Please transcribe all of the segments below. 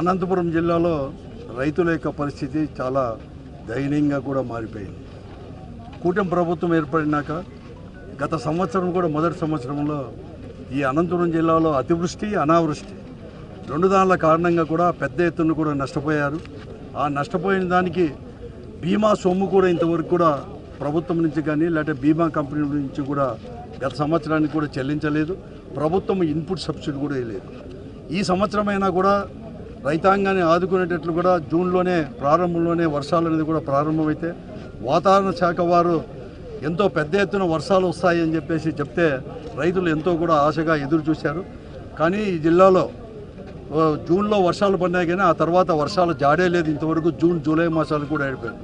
అనంతపురం జిల్లాలో రైతుల యొక్క పరిస్థితి చాలా దయనీయంగా కూడా మారిపోయింది. కూటమి ప్రభుత్వం ఏర్పడినాక గత సంవత్సరం కూడా మొదటి సంవత్సరంలో ఈ అనంతపురం జిల్లాలో అతివృష్టి అనావృష్టి రెండు దానిల కారణంగా కూడా పెద్ద ఎత్తున కూడా నష్టపోయారు. ఆ నష్టపోయిన దానికి బీమా సొమ్ము కూడా ఇంతవరకు కూడా ప్రభుత్వం నుంచి కానీ లేకపోతే బీమా కంపెనీ నుంచి కూడా గత సంవత్సరానికి కూడా చెల్లించలేదు. ప్రభుత్వం ఇన్పుట్ సబ్సిడీ కూడా వేయలేదు. ఈ సంవత్సరమైనా కూడా రైతాంగాన్ని ఆదుకునేటట్లు కూడా జూన్లోనే ప్రారంభంలోనే వర్షాలు అనేది కూడా ప్రారంభమైతే వాతావరణ శాఖ వారు ఎంతో పెద్ద ఎత్తున వర్షాలు వస్తాయని చెప్పేసి చెప్తే రైతులు ఎంతో కూడా ఆశగా ఎదురు చూశారు. కానీ ఈ జిల్లాలో జూన్లో వర్షాలు పడినాయి కానీ ఆ తర్వాత వర్షాలు జాడే లేదు. ఇంతవరకు జూన్ జూలై మాసాలు కూడా అయిపోయాయి.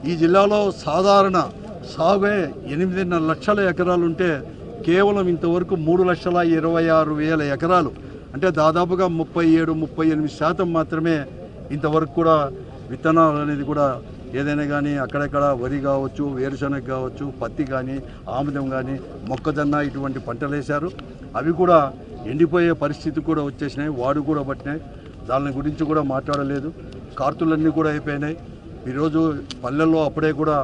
ఈ జిల్లాలో సాధారణ సాగే 8.5 లక్షల ఎకరాలు ఉంటే కేవలం ఇంతవరకు 3,26,000 ఎకరాలు అంటే దాదాపుగా 37-38% మాత్రమే ఇంతవరకు కూడా విత్తనాలు అనేది కూడా ఏదైనా కానీ అక్కడక్కడ వరి కావచ్చు, వేరుశనగ కావచ్చు, పత్తి కానీ, ఆముదం కానీ, మొక్కజొన్న ఇటువంటి పంటలు వేశారు. అవి కూడా ఎండిపోయే పరిస్థితి కూడా వచ్చేసినాయి. వాడు కూడా పట్టినాయి. దాని గురించి కూడా మాట్లాడలేదు. కార్తులన్నీ కూడా అయిపోయినాయి. ఈరోజు పల్లెల్లో అప్పుడే కూడా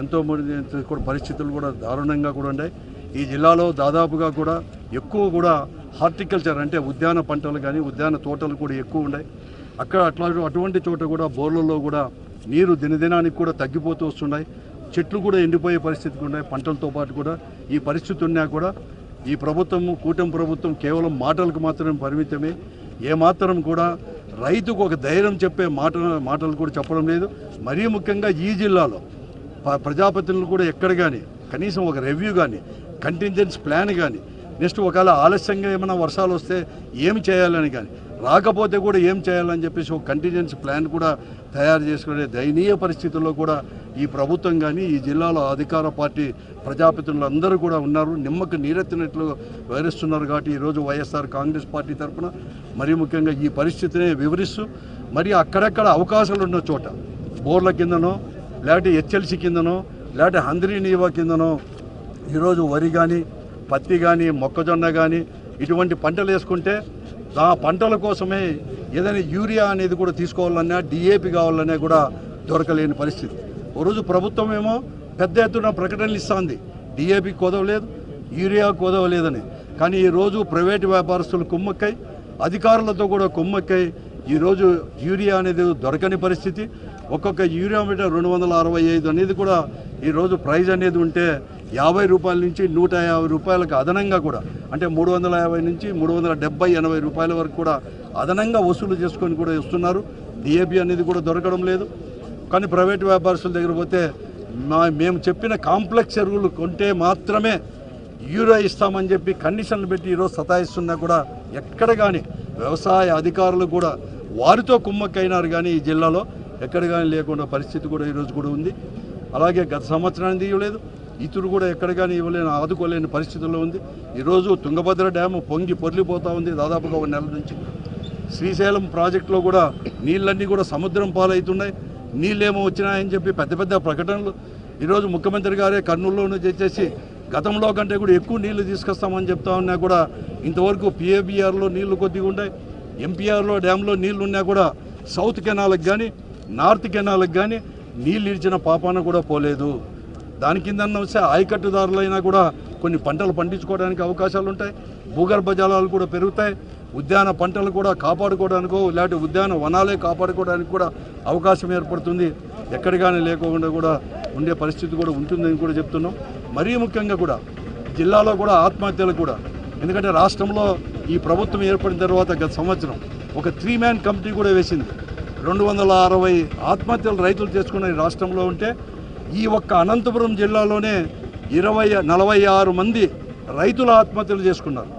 ఎంతోమంది కూడా పరిస్థితులు కూడా దారుణంగా కూడా ఉన్నాయి. ఈ జిల్లాలో దాదాపుగా కూడా ఎక్కువ కూడా హార్టికల్చర్ అంటే ఉద్యాన పంటలు కానీ ఉద్యాన తోటలు కూడా ఎక్కువ ఉన్నాయి. అక్కడ అటువంటి చోట కూడా బోర్లలో కూడా నీరు దినదినానికి కూడా తగ్గిపోతూ వస్తున్నాయి. చెట్లు కూడా ఎండిపోయే పరిస్థితికి ఉన్నాయి. పంటలతో పాటు కూడా ఈ పరిస్థితి ఉన్నా కూడా ఈ ప్రభుత్వము కూటమి ప్రభుత్వం కేవలం మాటలకు మాత్రమే పరిమితమే. ఏమాత్రం కూడా రైతుకు ఒక ధైర్యం చెప్పే మాటలు కూడా చెప్పడం లేదు. మరీ ముఖ్యంగా ఈ జిల్లాలో ప్రజాప్రతినిధులు కూడా ఎక్కడ కానీ కనీసం ఒక రివ్యూ కానీ కంటింజెన్సీ ప్లాన్ కానీ నెక్స్ట్ ఒకవేళ ఆలస్యంగా ఏమైనా వర్షాలు వస్తే ఏమి చేయాలని కానీ రాకపోతే కూడా ఏం చేయాలని చెప్పేసి ఒక కంటింజెన్సీ ప్లాన్ కూడా తయారు చేసుకునే దయనీయ పరిస్థితుల్లో కూడా ఈ ప్రభుత్వం కానీ ఈ జిల్లాలో అధికార పార్టీ ప్రజాప్రతినిధులు అందరూ కూడా ఉన్నారు. నిమ్మకు నీరెత్తినట్లు వివరిస్తున్నారు. కాబట్టి ఈరోజు వైఎస్ఆర్ కాంగ్రెస్ పార్టీ తరఫున మరీ ముఖ్యంగా ఈ పరిస్థితిని వివరిస్తూ మరి అక్కడక్కడ అవకాశాలు ఉన్న చోట బోర్ల కిందనో లేకపోతే హెచ్ఎల్సి కిందనో లేకపోతే హంద్రీ నీవా కిందనో ఈరోజు వరి కానీ పత్తి కానీ మొక్కజొన్న కానీ ఇటువంటి పంటలు వేసుకుంటే ఆ పంటల కోసమే ఏదైనా యూరియా అనేది కూడా తీసుకోవాలన్నా డిఏపి కావాలన్నా కూడా దొరకలేని పరిస్థితి. రోజు ప్రభుత్వం ఏమో పెద్ద ఎత్తున ప్రకటనలు ఇస్తుంది, డిఏపి కుదవలేదు, యూరియా కుదవలేదని. కానీ ఈరోజు ప్రైవేటు వ్యాపారస్తులు కుమ్మక్కై అధికారులతో కూడా కుమ్మక్కై ఈరోజు యూరియా అనేది దొరకని పరిస్థితి. ఒక్కొక్క యూరియా మీటర్ 265 అనేది కూడా ఈరోజు ప్రైజ్ అనేది ఉంటే 50 రూపాయల నుంచి 150 రూపాయలకు అదనంగా కూడా అంటే 350 నుంచి 370-80 రూపాయల వరకు కూడా అదనంగా వసూలు చేసుకొని కూడా ఇస్తున్నారు. డిఏపి అనేది కూడా దొరకడం లేదు. కానీ ప్రైవేటు వ్యాపారస్తుల దగ్గర పోతే మేము చెప్పిన కాంప్లెక్స్ ఎరువులు కొంటే మాత్రమే యూరియా ఇస్తామని చెప్పి కండిషన్లు పెట్టి ఈరోజు సతాయిస్తున్నా కూడా ఎక్కడ కానీ వ్యవసాయ అధికారులు కూడా వారితో కుమ్మక్కైనారు. కానీ ఈ జిల్లాలో ఎక్కడ కానీ లేకుండా పరిస్థితి కూడా ఈరోజు కూడా ఉంది. అలాగే గత సంవత్సరానికి ఇవ్వలేదు, ఇతరు కూడా ఎక్కడ కానీ ఇవ్వలేని ఆదుకోలేని పరిస్థితుల్లో ఉంది. ఈరోజు తుంగభద్ర డ్యాము పొంగి పొర్లిపోతూ ఉంది దాదాపుగా 1 నెల నుంచి. శ్రీశైలం ప్రాజెక్టులో కూడా నీళ్ళన్నీ కూడా సముద్రం పాలవుతున్నాయి. నీళ్ళేమో వచ్చినాయని చెప్పి పెద్ద పెద్ద ప్రకటనలు ఈరోజు ముఖ్యమంత్రి గారే కర్నూలులోనూ చేసేసి గతంలో కంటే కూడా ఎక్కువ నీళ్లు తీసుకొస్తామని చెప్తా ఉన్నా కూడా ఇంతవరకు పిఏబిఆర్లో నీళ్లు కొద్దిగా ఉన్నాయి. ఎంపీఆర్లో డ్యాంలో నీళ్లు ఉన్నా కూడా సౌత్ కెనాల్కి కానీ నార్త్ కెనాల్కి కానీ నీళ్ళు ఇచ్చిన పాపాన కూడా పోలేదు. దాని కింద వస్తే ఆయకట్టుదారులైనా కూడా కొన్ని పంటలు పండించుకోవడానికి అవకాశాలు ఉంటాయి. భూగర్భ జలాలు కూడా పెరుగుతాయి. ఉద్యాన పంటలు కూడా కాపాడుకోవడానికో లేకపోతే ఉద్యాన వనాలే కాపాడుకోవడానికి కూడా అవకాశం ఏర్పడుతుంది. ఎక్కడ కానీ లేకుండా కూడా ఉండే పరిస్థితి కూడా ఉంటుందని కూడా చెప్తున్నాం. మరీ ముఖ్యంగా కూడా జిల్లాలో కూడా ఆత్మహత్యలు కూడా ఎందుకంటే రాష్ట్రంలో ఈ ప్రభుత్వం ఏర్పడిన తర్వాత గత సంవత్సరం ఒక 3-man కమిటీ కూడా వేసింది. 260 ఆత్మహత్యలు రైతులు చేసుకున్న రాష్ట్రంలో ఉంటే ఈ ఒక్క అనంతపురం జిల్లాలోనే 46 మంది రైతులు ఆత్మహత్యలు చేసుకున్నారు.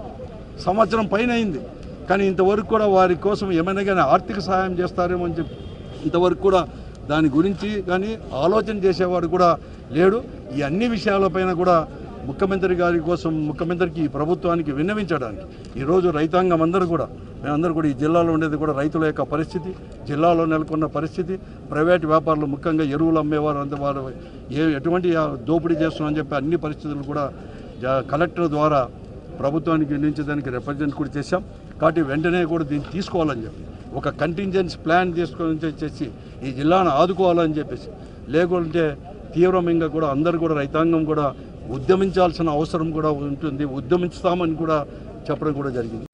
సంవత్సరం పైన అయింది. కానీ ఇంతవరకు కూడా వారి కోసం ఏమైనా కానీ ఆర్థిక సహాయం చేస్తారేమో అని చెప్పి ఇంతవరకు కూడా దాని గురించి కానీ ఆలోచన చేసేవాడు కూడా లేడు. ఈ అన్ని విషయాలపైన కూడా ముఖ్యమంత్రి గారి కోసం ముఖ్యమంత్రికి ఈ ప్రభుత్వానికి విన్నవించడానికి ఈరోజు రైతాంగం మేమందరూ కూడా ఈ జిల్లాలో ఉండేది కూడా రైతుల యొక్క పరిస్థితి, జిల్లాలో నెలకొన్న పరిస్థితి, ప్రైవేట్ వ్యాపారులు ముఖ్యంగా ఎరువులు అమ్మేవారు అంత వారు ఎటువంటి దోపిడీ చేస్తున్నారని చెప్పి అన్ని పరిస్థితులు కూడా కలెక్టర్ ద్వారా ప్రభుత్వానికి వినియోగించడానికి రిప్రజెంట్ కూడా చేశాం. కాబట్టి వెంటనే కూడా దీన్ని తీసుకోవాలని చెప్పి ఒక కంటింజెన్సీ ప్లాన్ తీసుకొని వచ్చేసి ఈ జిల్లాను ఆదుకోవాలని చెప్పేసి, లేకుంటే తీవ్రంగా కూడా అందరూ కూడా రైతాంగం కూడా ఉద్యమించాల్సిన అవసరం కూడా ఉంటుంది, ఉద్యమిస్తామని కూడా చెప్పడం కూడా జరిగింది.